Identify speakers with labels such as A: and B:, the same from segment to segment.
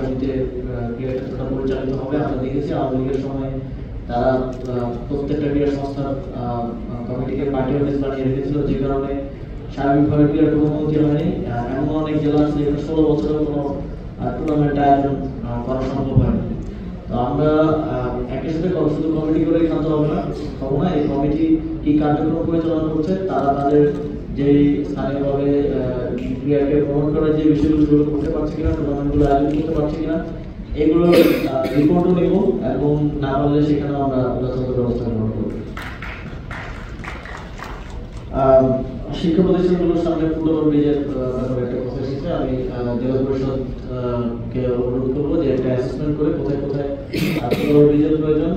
A: আগামীতে ক্রীড়া ক্ষেত্রটা পরিচালিত হবে। আমরা দেখেছি আওয়ামী লীগের সময় তারা প্রত্যেকটা ক্রীড়া সংস্থার কমিটিকে পার্টি অফিস বানিয়ে রেখেছিল, যে কারণে সার্বিকভাবে ক্রীড়ার কোনো উন্নতি হয়নি। এমন অনেক জেলা আছে যেখানে 16 বছরের কোনো টুর্নামেন্ট আয়োজন করা সম্ভব হয়নি। তো আমরা একই সাথে শুধু কমিটি করে খাতে হবে না, এই কমিটি কি কার্যক্রম পরিচালনা করছে, তারা তাদের যে স্থানীয়ভাবে ক্রীড়াকে প্রমোট করার যে বিষয়গুলো করতে পারছে কিনা, টুর্নামেন্টগুলো আয়োজন করতে পারছে কিনা, এগুলো রিপোর্টও নেব এবং না পারলে সেখানে আমরা যথাযথ ব্যবস্থা গ্রহণ করব। শিক্ষা প্রতিষ্ঠানগুলোর সামনে ফুটওভার ব্রিজের ব্যাপারে একটা কথা এসেছে। আমি জেলা পরিষদকে অনুরোধ করবো যে একটা অ্যাসেসমেন্ট করে কোথায় কোথায় ফুটওভার ব্রিজের প্রয়োজন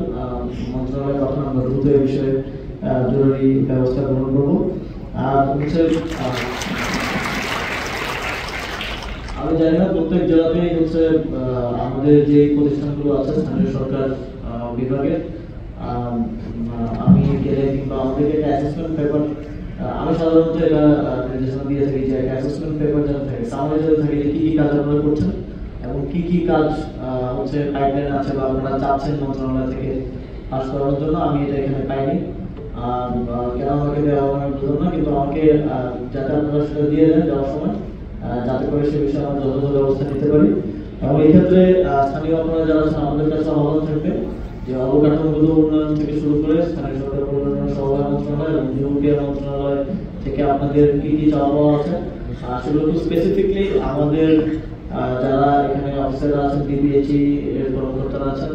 A: মন্ত্রণালয়ের কথা আমরা দ্রুত এই বিষয়ে জরুরি ব্যবস্থা গ্রহণ করবো। আর হচ্ছে আমি জানি না প্রত্যেক জেলাতেই হচ্ছে আমাদের যে প্রতিষ্ঠানগুলো আছে স্থানীয় সরকার বিভাগে, আমি গেলে কিংবা আমাদেরকে একটা অ্যাসেসমেন্ট পেপার, আমি সাধারণত এটা নির্দেশনা দিয়ে থাকি যে একটা অ্যাসেসমেন্ট পেপার যেন থাকে, সামনে যেন থাকে যে কি কি কাজ আপনারা করছেন এবং কি কি কাজ হচ্ছে পাইপলাইন আছে বা আপনারা চাচ্ছেন মন্ত্রণালয় থেকে পাস করানোর জন্য। আমি এটা এখানে পাইনি, কেন আমাকে দেওয়া হবে বুঝলাম না, কিন্তু আমাকে যাতে আপনারা সেটা দিয়ে দেন যাওয়ার সময়, যাতে করে সে বিষয়ে আমরা যথাযথ ব্যবস্থা নিতে পারি। এবং এই ক্ষেত্রে স্থানীয় আপনারা যারা আছেন আমাদের কাছে আহ্বান থাকবে যে অবকাঠামোগত উন্নয়ন থেকে শুরু করে স্থানীয় সরকার উন্নয়ন সহকারী মন্ত্রণালয় এবং যুবক্রীড়া মন্ত্রণালয় থেকে আপনাদের কি কি চাওয়া পাওয়া আছে সেগুলো খুব স্পেসিফিকলি আমাদের যারা এখানে অফিসাররা আছেন, ডিবিএইচই এর কর্মকর্তারা আছেন,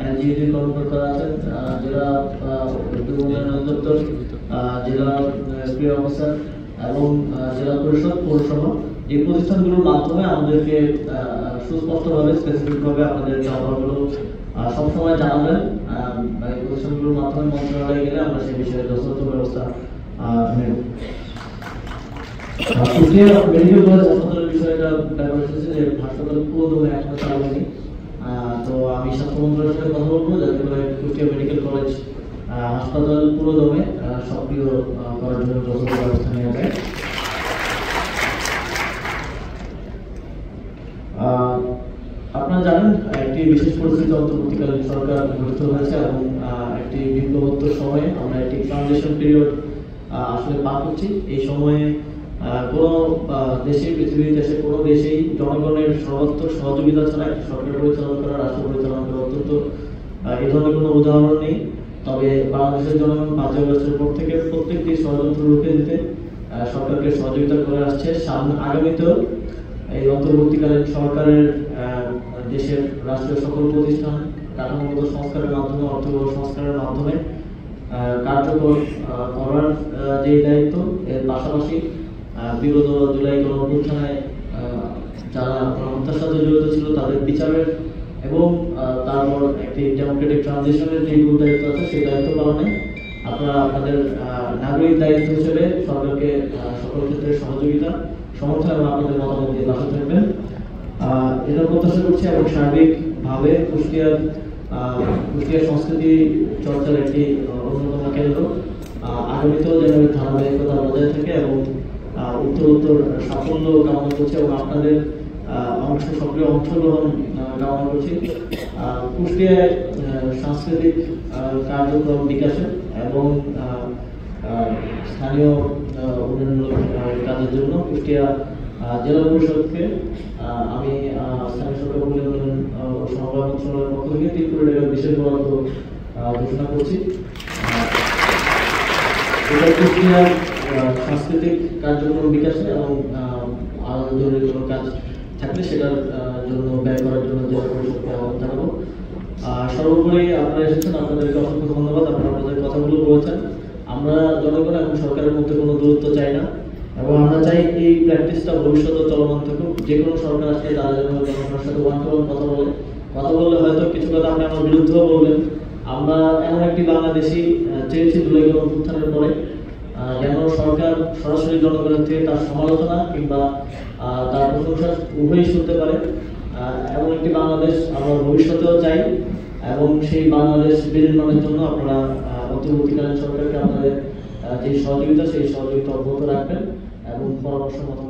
A: এলজিইডির কর্মকর্তারা আছেন, জেলা উন্নয়ন দপ্তর, জেলা ক্রীড়া অফিসার এবং জেলা পরিষদ, পৌরসভা, এই প্রতিষ্ঠানগুলোর মাধ্যমে আমাদেরকে সুস্পষ্টভাবে স্পেসিফিকভাবে আপনাদের চাওয়াগুলো সবসময় জানাবেন। এই প্রতিষ্ঠানগুলোর মাধ্যমে মন্ত্রণালয়ে গেলে আমরা সেই বিষয়ে যথাযথ ব্যবস্থা নেব। মেডিকেল কলেজ হাসপাতালের বিষয়টা ব্যাপার এসেছে যে হাসপাতাল পুরো দমে এখনো চালু হয়নি। তো আমি স্বাস্থ্য মন্ত্রণালয়ের সাথে কথা বলবো যাতে করে কুষ্টিয়া মেডিকেল কলেজ হাসপাতাল পুরো দমে সক্রিয় করার জন্য যথাযথ ব্যবস্থা নেওয়া যায়। আপনারা জানেন একটি বিশেষ পরিস্থিতি অন্তর্বর্তীকালীন সরকার গঠিত হয়েছে এবং একটি বিপ্লবোত্তর সময়ে আমরা একটি ট্রানজিশন পিরিয়ড আসলে পার করছি। এই সময়ে কোনো দেশে, পৃথিবীর দেশে কোনো দেশেই জনগণের সর্বাত্মক সহযোগিতা ছাড়া একটি সরকার পরিচালনা করা, রাষ্ট্র পরিচালনা করা অত্যন্ত এ ধরনের কোনো উদাহরণ নেই। তবে বাংলাদেশের জনগণ 5 আগস্টের পর থেকে প্রত্যেকটি ষড়যন্ত্র রুখে দিতে সরকারকে সহযোগিতা করে আসছে। আগামীতেও এই অন্তর্বর্তীকালীন সরকারের দেশের রাষ্ট্রীয় সকল প্রতিষ্ঠান কাঠামোগত সংস্কারের মাধ্যমে, অর্থবহ সংস্কারের মাধ্যমে কার্যকর করার যে দায়িত্ব, এর পাশাপাশি বিগত জুলাই গণঅভ্যুত্থানে যারা হত্যার সাথে জড়িত ছিল তাদের বিচারের এবং তারপর একটি ডেমোক্রেটিক ট্রানজিশনের যে দায়িত্ব আছে সেই দায়িত্ব পালনে আপনারা আপনাদের নাগরিক দায়িত্ব হিসেবে সরকারকে সকল ক্ষেত্রে সহযোগিতা, সমর্থন এবং আপনাদের মতামত দিয়ে পাশে থাকবেন এটা প্রত্যাশা করছি। এবং সার্বিকভাবে কুষ্টিয়া সংস্কৃতি চর্চার একটি অন্যতম কেন্দ্র আগামীতেও যেন ধারাবাহিকতা বজায় থাকে এবং উত্তর সাফল্য কামনা করছি এবং আপনাদের সক্রিয় অংশগ্রহণ কামনা করছি কুষ্টিয়ায় সাংস্কৃতিক কার্যক্রম বিকাশে এবং স্থানীয় উন্নয়নমূলক কাজের জন্য কুষ্টিয়া জেলা পরিষদকে আমি স্থানীয় সরকার উন্নয়ন সমবায় মন্ত্রণালয়ের পক্ষ থেকে 3 কোটি টাকা বিশেষ বরাদ্দ ঘোষণা করছি। এটা কুষ্টিয়ার সাংস্কৃতিক কার্যক্রম বিকাশে এবং আরো জরুরি কোনো কাজ থাকলে সেটার জন্য ব্যয় করার জন্য জেলা পরিষদকে আহ্বান জানাবো। সর্বোপরি আপনারা এসেছেন, আপনাদেরকে অসংখ্য ধন্যবাদ। আপনারা আপনাদের কথাগুলো বলেছেন। আমরা জনগণ এবং সরকারের মধ্যে কোনো দূরত্ব চাই না এবং আমরা চাই এই প্র্যাকটিসটা ভবিষ্যতে চলমান থাকুক। যে কোনো সরকার আসলে তারা যেন জনগণের সাথে ওয়ান টু ওয়ান কথা বললে হয়তো কিছু কথা আপনি আমার বিরুদ্ধেও বলবেন। আমরা এমন একটি বাংলাদেশি চেয়েছি জুলাই গণঅভ্যুত্থানের পরে যেন সরকার সরাসরি জনগণের থেকে তার সমালোচনা কিংবা তার প্রশংসা উভয়ই শুনতে পারে। এমন একটি বাংলাদেশ আমরা ভবিষ্যতেও চাই এবং সেই বাংলাদেশ বিনির্মাণের জন্য আপনারা অন্তর্বর্তীকালীন সরকারকে আপনাদের যে সহযোগিতা সেই সহযোগিতা অব্যাহত রাখবেন এবং পরামর্শ মতামত